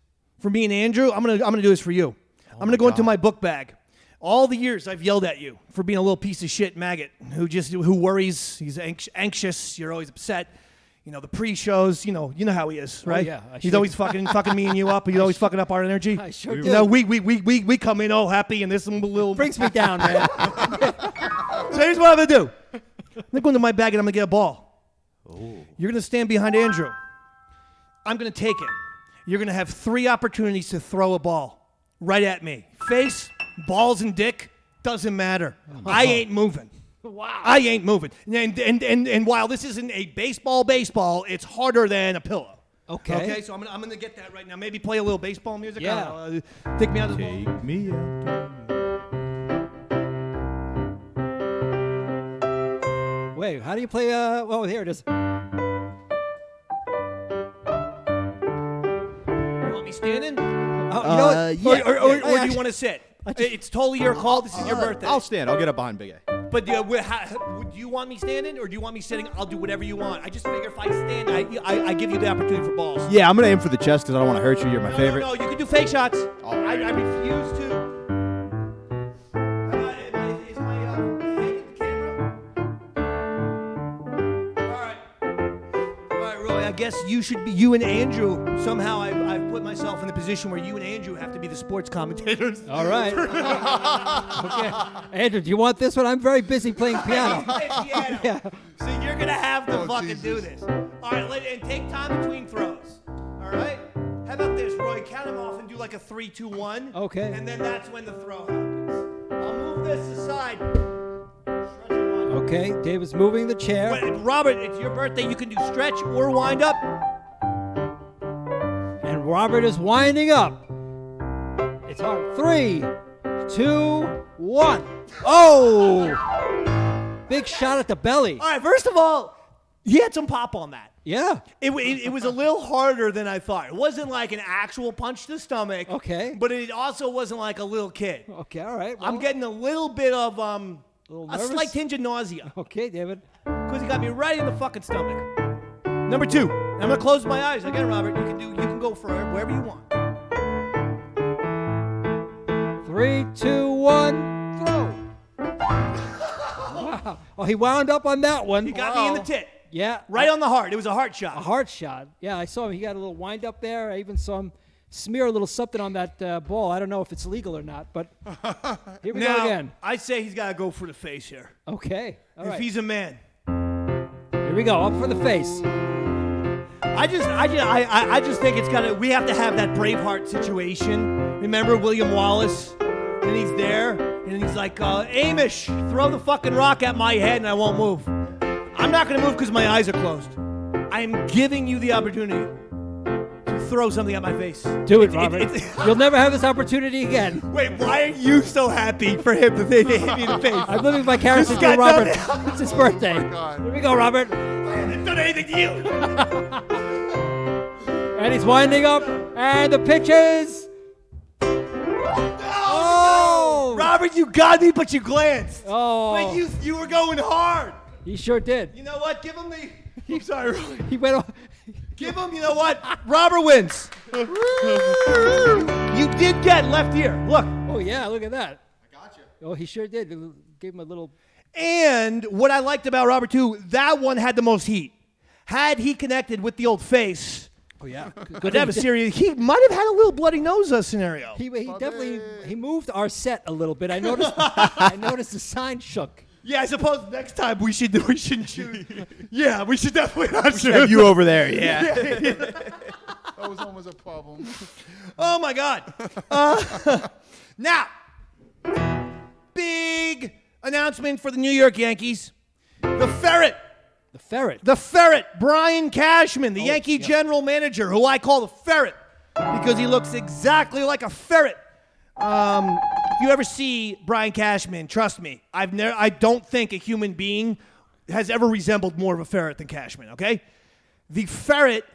for me and Andrew. I'm gonna do this for you. I'm gonna go into my book bag. All the years I've yelled at you for being a little piece of shit maggot who worries. He's anxious. You're always upset. The pre-shows. You know how he is, right? yeah, I He's sure always fucking me and you up. He's always fucking up our energy. I sure do. We come in all happy and this little Brings me down, man. So here's what I'm going to do. I'm going to go into my bag and I'm going to get a ball. You're going to stand behind Andrew. I'm going to take it. You're going to have 3 opportunities to throw a ball right at me. Face, balls, and dick, doesn't matter. I ain't moving. Wow. I ain't moving. And while this isn't a baseball, it's harder than a pillow. Okay. So I'm gonna get that right now. Maybe play a little baseball music. Yeah. I don't know. Take me out of the ball. Take me out. Wait, how do you play? Here it is. You want me standing? Or do you want to sit? It's totally your call. This is your birthday. I'll stand. I'll get up behind Big A. But do you want me standing or do you want me sitting? I'll do whatever you want. I just figure if I stand, I give you the opportunity for balls. Yeah, I'm going to aim for the chest because I don't want to hurt you. You're my favorite. No, you can do fake shots. I refuse to. Is my head in the camera? All right, Roy, I guess you and Andrew, somehow I've put myself in the position where you and Andrew have to be the sports commentators. All right. Okay. Andrew, do you want this one? I'm very busy playing piano. Piano. Yeah. So you're going to have to fucking Jesus. do this. All right, and take time between throws. All right? How about this, Roy? Count them off and do like a 3, 2, 1. Okay. And then that's when the throw happens. I'll move this aside. Okay, David's moving the chair. Wait, Robert, it's your birthday. You can do stretch or wind up. And Robert is winding up. It's on 3, 2, 1. Oh! Big shot at the belly. All right, first of all, he had some pop on that. Yeah. It was a little harder than I thought. It wasn't like an actual punch to the stomach. Okay. But it also wasn't like a little kid. Okay, all right. I'm getting a little bit of a nervous? slight tinge of nausea. Okay, David. Because he got me right in the fucking stomach. Number 2. I'm gonna close my eyes again, Robert. You can go for it wherever you want. 3, 2, 1, throw. Wow. Oh, he wound up on that one. He got me in the tit. Yeah. Right on the heart. It was a heart shot. A heart shot. Yeah, I saw him. He got a little wind up there. I even saw him smear a little something on that ball. I don't know if it's legal or not, but here we go again. I say he's got to go for the face here. Okay. All right. If he's a man. Here we go. Up for the face. I just think it's gotta. We have to have that Braveheart situation. Remember William Wallace? And he's there, and he's like, Amish, throw the fucking rock at my head, and I won't move. I'm not gonna move because my eyes are closed. I am giving you the opportunity to throw something at my face. Do it, Robert. You'll never have this opportunity again. Wait, why are you so happy for him to hit me in the face? I'm living vicariously through Robert. It's his birthday. Here we go, Robert. I haven't done anything to you. And he's winding up, and the pitch is... Oh! Robert, you got me, but you glanced. Oh. But you were going hard. He sure did. You know what? Give him the... I'm sorry, Roy. He went off. Give him, you know what? Robert wins. You did get left ear. Look. Oh, yeah, look at that. I got you. Oh, he sure did. Gave him a little... And what I liked about Robert, too, that one had the most heat. Had he connected with the old face... Oh, yeah. Good have a serious... He might have had a little bloody nose scenario. He definitely... He moved our set a little bit. I noticed the sign shook. Yeah, I suppose next time we should shoot. Yeah, we should definitely not shoot. Have you over there, yeah. That was almost a problem. Oh, my God. Now, big announcement for the New York Yankees. The Ferret. The Ferret, Brian Cashman, the Yankee general manager, who I call the Ferret because he looks exactly like a ferret. If you ever see Brian Cashman, trust me, I don't think a human being has ever resembled more of a ferret than Cashman, okay? The Ferret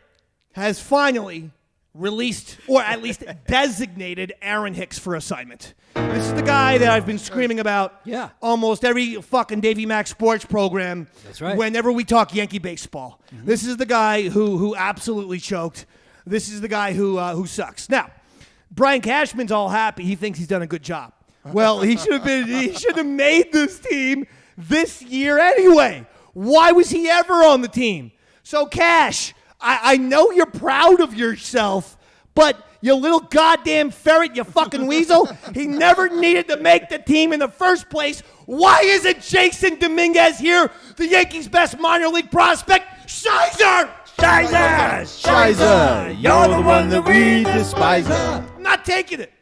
has finally released, or at least designated, Aaron Hicks for assignment. This is the guy that I've been screaming about almost every fucking Davey Mac Sports Program. That's right. Whenever we talk Yankee baseball. Mm-hmm. This is the guy who absolutely choked. This is the guy who sucks. Now, Brian Cashman's all happy. He thinks he's done a good job. Well, he should have made this team this year anyway. Why was he ever on the team? So, Cash, I know you're proud of yourself, but you little goddamn ferret, you fucking weasel, he never needed to make the team in the first place. Why isn't Jason Dominguez here, the Yankees' best minor league prospect? Shizer! Shizer, you're the one that we despise. I'm not taking it.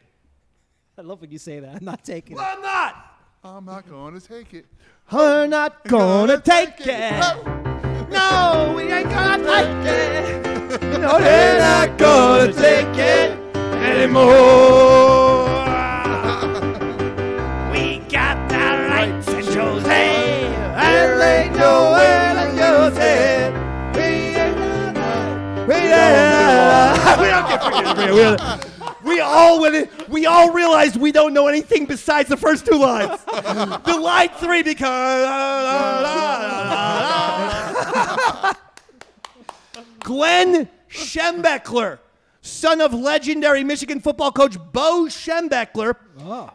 I love when you say that. I'm not taking it. Well, I'm not. I'm not going to take it. We're not gonna take it. No, we ain't gonna take it. No, they're not gonna take it anymore. We got the rights and Jose, and they know We don't get forgiven. We all realized we don't know anything besides the first two lines. The line 3 because Glenn Schembechler, son of legendary Michigan football coach Bo Schembechler,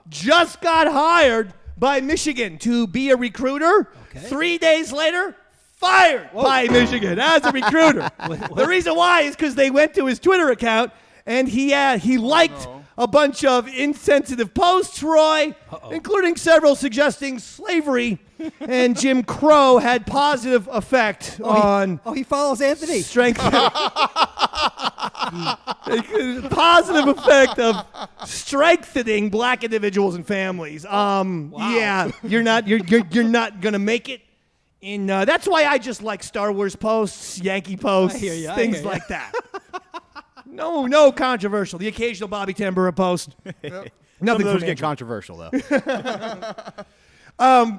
just got hired by Michigan to be a recruiter. 3 days later, fired by Michigan as a recruiter. The reason why is because they went to his Twitter account and he liked a bunch of insensitive posts, Roy, including several suggesting slavery and Jim Crow had positive effect on. He follows Anthony. Strength. Positive effect of strengthening black individuals and families. Yeah, you're not gonna make it. That's why I just like Star Wars posts, Yankee posts, things like that. No controversial. The occasional Bobby Tamburro post. Yep. Nothing Some of those get controversial though.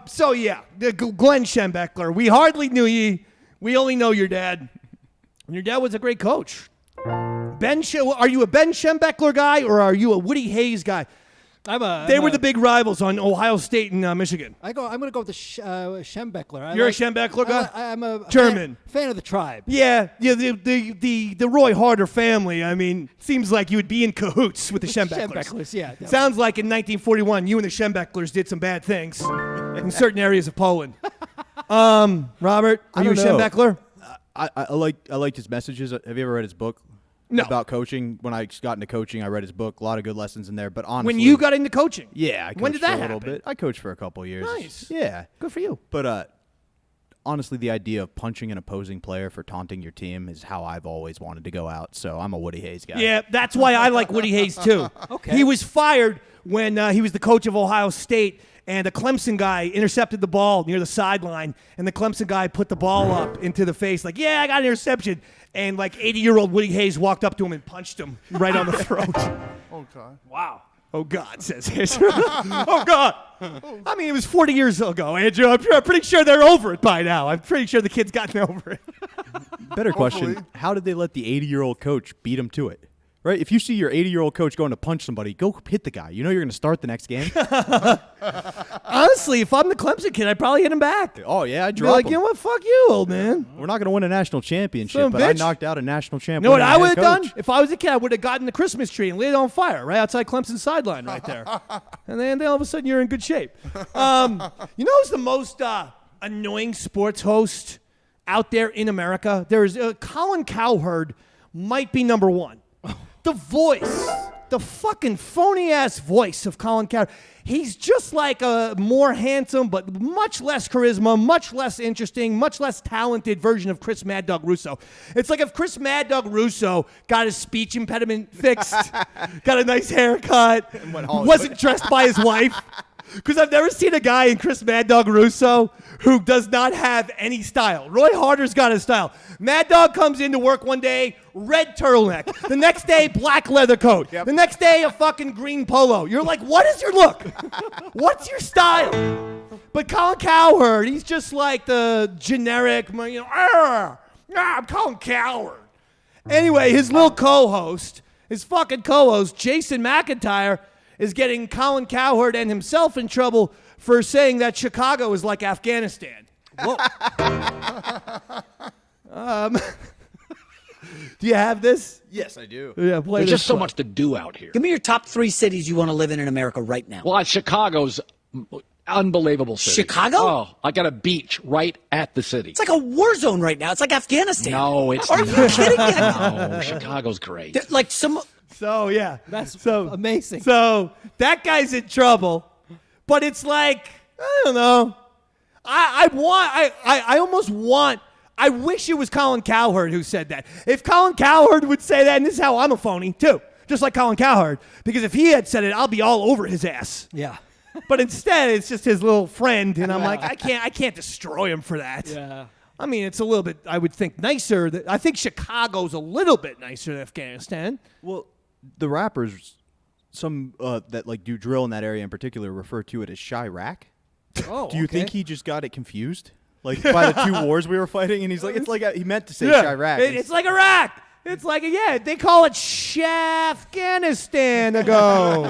So yeah, the Glenn Schembechler. We hardly knew you. We only know your dad. And your dad was a great coach. Are you a Ben Schembechler guy or are you a Woody Hayes guy? They were the big rivals on Ohio State and Michigan. I'm going to go with the Schembechler. You're a Schembechler guy? I'm a German. Fan of the tribe. Yeah, the Roy Harder family. I mean, seems like you would be in cahoots with the Schembechlers. Yeah. Sounds like in 1941, you and the Schembechlers did some bad things in certain areas of Poland. Robert, are you a Schembechler? I liked his messages. Have you ever read his book? No. About coaching. When I got into coaching, I read his book. A lot of good lessons in there. But honestly, when you got into coaching, yeah, I coached when did that for a little happen? bit. I coached for a couple years. Nice. Yeah, good for you. But honestly, the idea of punching an opposing player for taunting your team is how I've always wanted to go out. So I'm a Woody Hayes guy. Yeah, that's why I like Woody Hayes too. Okay. He was fired when he was the coach of Ohio State. And a Clemson guy intercepted the ball near the sideline, and the Clemson guy put the ball up into the face like, yeah, I got an interception. And like 80-year-old Woody Hayes walked up to him and punched him right on the throat. Okay. Wow. Oh, God, says Andrew. Oh, God. I mean, it was 40 years ago, Andrew. I'm pretty sure they're over it by now. I'm pretty sure the kid's gotten over it. Better question. How did they let the 80-year-old coach beat him to it? Right? If you see your 80-year-old coach going to punch somebody, go hit the guy. You know you're going to start the next game. Honestly, if I'm the Clemson kid, I'd probably hit him back. Oh, yeah, I'd Be drop like, him. you know what? Fuck you, old man. We're not going to win a national championship, Son but of a I bitch. knocked out a national champion. You know what I would have done? If I was a kid, I would have gotten the Christmas tree and lit it on fire right outside Clemson's sideline right there. And then all of a sudden, you're in good shape. You know who's the most annoying sports host out there in America? There's Colin Cowherd might be number one. The voice, the fucking phony-ass voice of Colin Cowherd. He's just like a more handsome but much less charisma, much less interesting, much less talented version of Chris Mad Dog Russo. It's like if Chris Mad Dog Russo got his speech impediment fixed, got a nice haircut, wasn't dressed by his wife. Because I've never seen a guy in Chris Mad Dog Russo who does not have any style. Roy Harder's got his style. Mad Dog comes into work one day, red turtleneck. The next day, black leather coat. Yep. The next day, a fucking green polo. You're like, what is your look? What's your style? But Colin Cowherd, he's just like the generic, I'm Colin Cowherd. Anyway, his little co-host, his fucking co-host, Jason McIntyre, is getting Colin Cowherd and himself in trouble for saying that Chicago is like Afghanistan. Whoa. Do you have this? Yes, I do. Yeah, play There's this just so clip. much to do out here. Give me your top 3 cities you want to live in America right now. Well, Chicago's unbelievable city. Chicago? Oh, I got a beach right at the city. It's like a war zone right now. It's like Afghanistan. No, it's Are you kidding me? No, Chicago's great. Like some. So, yeah. That's so amazing. So, that guy's in trouble. But it's like, I don't know. I almost want, I wish it was Colin Cowherd who said that. If Colin Cowherd would say that, and this is how I'm a phony, too. Just like Colin Cowherd. Because if he had said it, I'll be all over his ass. Yeah. But instead, it's just his little friend, and I'm like, I can't destroy him for that. Yeah. I mean, it's a little bit, I would think, nicer. I think Chicago's a little bit nicer than Afghanistan. Well, the rappers, some that like do drill in that area in particular, refer to it as Chirac. Oh, do you okay. think he just got it confused? Like by the two wars we were fighting, and he's like, it's like he meant to say Chirac. It's like Iraq. It's like, yeah, they call it Afghanistan ago.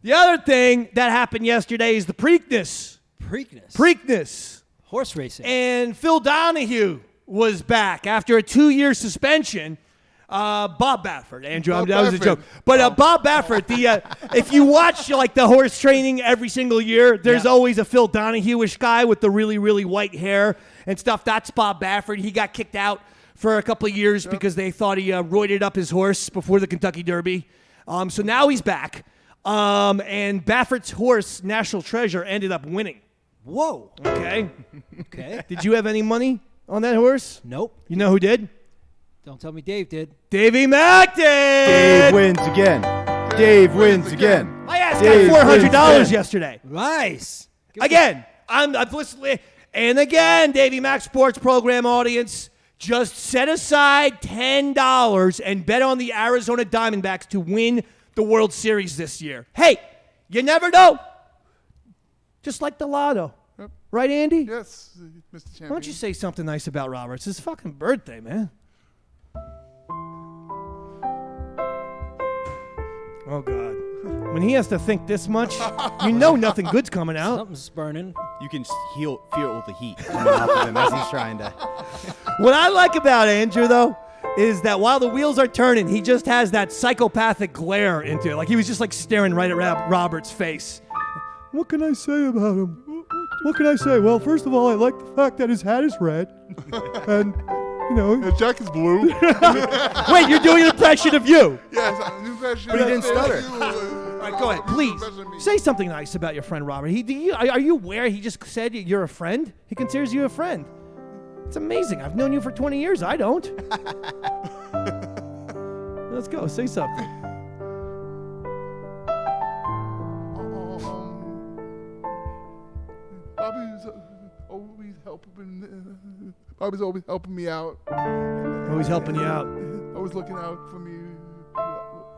The other thing that happened yesterday is the Preakness. Preakness. Horse racing. And Phil Donahue was back after a 2-year suspension. Bob Baffert, Andrew. That was a joke. But Bob Baffert, if you watch like the horse training every single year, there's always a Phil Donahue-ish guy with the really, really white hair and stuff. That's Bob Baffert. He got kicked out for a couple of years because they thought he roided up his horse before the Kentucky Derby. So now he's back. And Baffert's horse, National Treasure, ended up winning. Whoa. Okay. Okay. Did you have any money on that horse? Nope. You know who did? Don't tell me Dave did. Davey Mac did. Dave wins again. Dave wins again. I asked him $400 yesterday. Nice. Again, I've listened. And again, Davey Mac Sports Program audience, just set aside $10 and bet on the Arizona Diamondbacks to win the World Series this year. Hey, you never know. Just like the lotto. Yep. Right, Andy? Yes, Mr. Champion. Why don't you say something nice about Robert? It's his fucking birthday, man. Oh, God. When he has to think this much, you know nothing good's coming out. Something's burning. You can feel the heat coming off of him as he's trying to. What I like about Andrew, though, is that while the wheels are turning, he just has that psychopathic glare into it. Like he was just like staring right at Robert's face. What can I say about him? What can I say? Well, first of all, I like the fact that his hat is red. And, you know. His jacket's blue. Wait, you're doing an impression of you. Yes, an impression. But he didn't stutter. All right, go ahead. Please. Say something nice about your friend Robert. Are you aware he just said you're a friend? He considers you a friend. It's amazing. I've known you for 20 years. I don't. Let's go. Say something. Bobby's always helping me out. Always helping you out. Always looking out for me.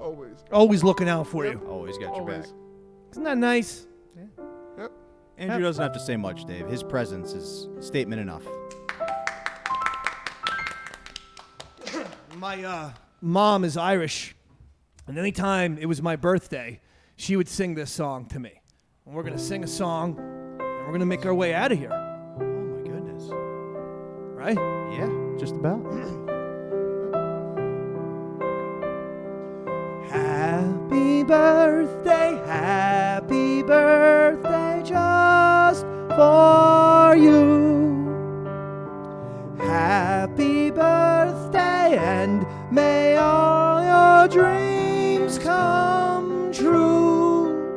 Always. Always looking out for you. Always got your back. Isn't that nice? Yeah. Yep. Andrew doesn't have to say much, Dave. His presence is statement enough. My mom is Irish, and anytime it was my birthday, she would sing this song to me. And we're going to sing a song, and we're going to make our way out of here. Oh, my goodness. Right? Yeah, just about. Happy birthday just for you. Happy birthday, and may all your dreams come true.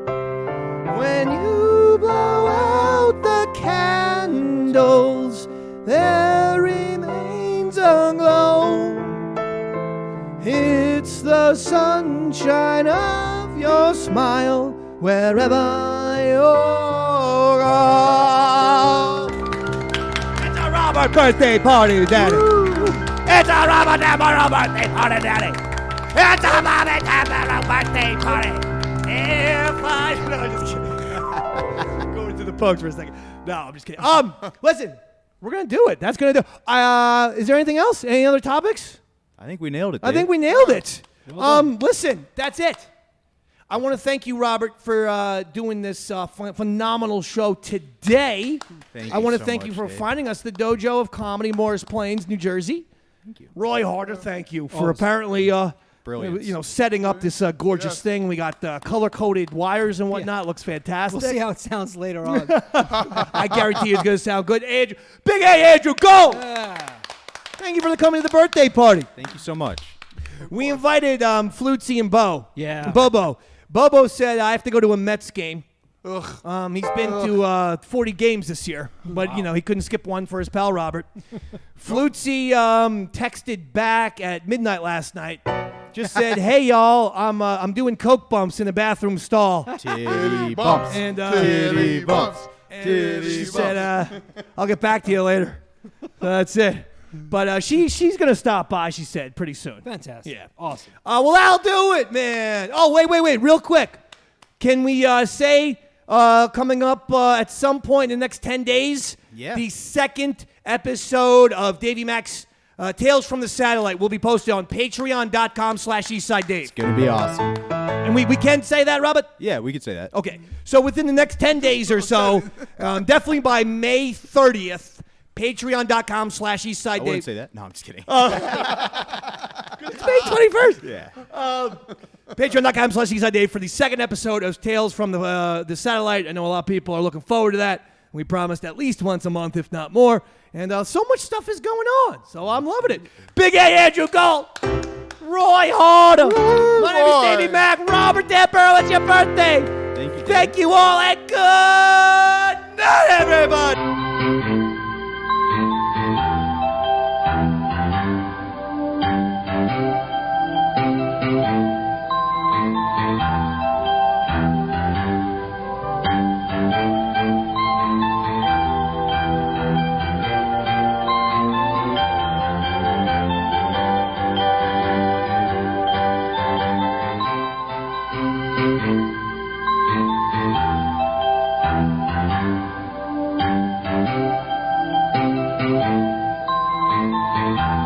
When you blow out the candles, there remains a glow. It's the sunshine of your smile wherever you go. It's a Robert birthday party, Daddy. It's a Robert Tamburro birthday party, Daddy. It's a Robert Tamburro birthday party. If I... No, just kidding. Going to the pubs for a second. No, I'm just kidding. Listen, we're going to do it. That's going to do it. Is there anything else? Any other topics? I think we nailed it, Dave. I think we nailed it. Listen, that's it. I want to thank you, Robert, for doing this phenomenal show today. I want to thank you for finding us the Dojo of Comedy, Morris Plains, New Jersey. Thank you. Roy Harder, thank you for apparently brilliant. setting up this gorgeous thing. We got color-coded wires and whatnot. Looks fantastic. We'll see how it sounds later on. I guarantee it's going to sound good. Andrew, Big A, Andrew, go! Yeah. Thank you for coming to the birthday party. Thank you so much. We invited Flutzy and Bo. Yeah. Bobo. Bobo said, I have to go to a Mets game. Ugh. He's been to 40 games this year, but, he couldn't skip one for his pal Robert. Flutzy texted back at midnight last night. Just said, hey, y'all, I'm doing coke bumps in the bathroom stall. Titty bumps. And, Titty bumps. And she said, I'll get back to you later. So that's it. But she's going to stop by, she said, pretty soon. Fantastic. Yeah. Awesome. Well, I'll do it, man. Oh, wait, real quick. Can we say coming up at some point in the next 10 days, the second episode of Davey Mac's Tales from the Satellite will be posted on patreon.com/EastsideDave. It's going to be awesome. And we can say that, Robert? Yeah, we could say that. Okay. So within the next 10 days or so, definitely by May 30th, patreon.com/EastsideDave. I wouldn't say that. No, I'm just kidding. It's May 21st. Yeah. Patreon.com/EastsideDave for the second episode of Tales from the Satellite. I know a lot of people are looking forward to that. We promised at least once a month, if not more. And so much stuff is going on. So I'm loving it. Big A, Andrew Gold. Roy Harder. My name is Davey Mac. Robert Tamburro, it's your birthday. Thank you. Thank you all, and good night, everybody. Thank you.